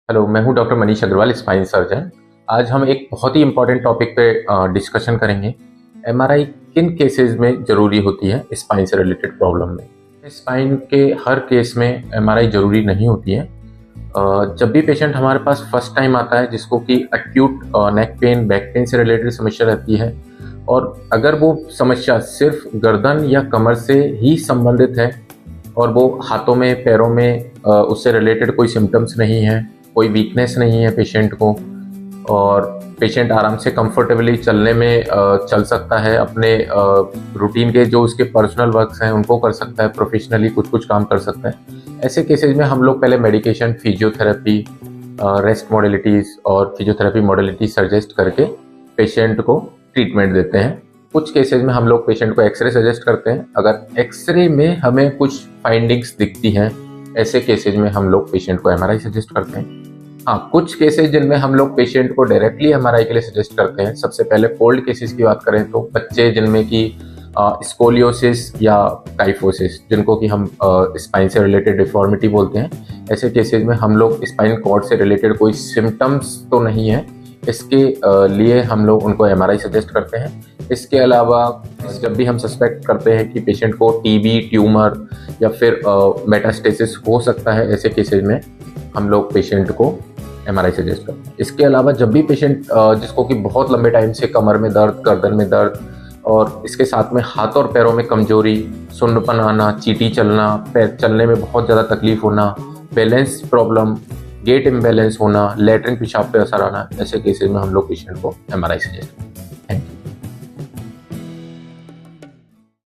Hello, मैं हूं doctor Manish Agarwal, spine surgeon. आज हम एक बहुत ही इम्पोर्टेंट टॉपिक पे डिस्कशन करेंगे। एमआरआई किन केसेस में ज़रूरी होती है स्पाइन से रिलेटेड प्रॉब्लम में। स्पाइन के हर केस में एमआरआई ज़रूरी नहीं होती है। जब भी पेशेंट हमारे पास फर्स्ट टाइम आता है जिसको कि acute neck pain, back pain से रिलेटेड समस्या रहती है, और अगर वो समस्या सिर्फ गर्दन या कमर से ही संबंधित है और वो हाथों में, पैरों में उससे रिलेटेड कोई सिम्टम्स नहीं है, कोई वीकनेस नहीं है पेशेंट को, और पेशेंट आराम से कंफर्टेबली चलने में चल सकता है, अपने रूटीन के जो उसके पर्सनल वर्क्स हैं उनको कर सकता है, प्रोफेशनली कुछ कुछ काम कर सकता है। ऐसे केसेस में हम लोग पहले मेडिकेशन, फिजियोथेरेपी, रेस्ट मॉडलिटीज़ और फिजियोथेरेपी मॉडलिटी सजेस्ट करके पेशेंट को ट्रीटमेंट देते हैं। कुछ केसेस में हम लोग पेशेंट को एक्सरे सजेस्ट करते हैं। अगर एक्सरे में हमें कुछ फाइंडिंग्स दिखती हैं, ऐसे केसेज में हम लोग पेशेंट को एमआरआई सजेस्ट करते हैं। हाँ, कुछ केसेज जिनमें हम लोग पेशेंट को डायरेक्टली एमआरआई के लिए सजेस्ट करते हैं। सबसे पहले कोल्ड केसेस की बात करें तो बच्चे जिनमें कि स्कोलियोसिस या काइफोसिस, जिनको कि हम स्पाइन से रिलेटेड डिफॉर्मिटी बोलते हैं, ऐसे केसेज में हम लोग स्पाइन कॉर्ड से रिलेटेड कोई सिम्टम्स तो नहीं है, इसके लिए हम लोग उनको एमआरआई सजेस्ट करते हैं। इसके अलावा जब भी हम सस्पेक्ट करते हैं कि पेशेंट को टीबी, ट्यूमर या फिर मेटास्टेसिस हो सकता है, ऐसे केसेज में हम लोग पेशेंट को एमआरआई सजेस्ट करते हैं। इसके अलावा जब भी पेशेंट जिसको कि बहुत लंबे टाइम से कमर में दर्द, गर्दन में दर्द और इसके साथ में हाथ और पैरों में कमजोरी, सुन्नपन आना, चींटी चलना, पैर चलने में बहुत ज़्यादा तकलीफ होना, बैलेंस प्रॉब्लम, गेट इम्बैलेंस होना, लैट्रिन पेशाब पे असर आना, ऐसे केसेज में हम लोग पेशेंट को एमआरआई सजेस्ट करते हैं। Thank you.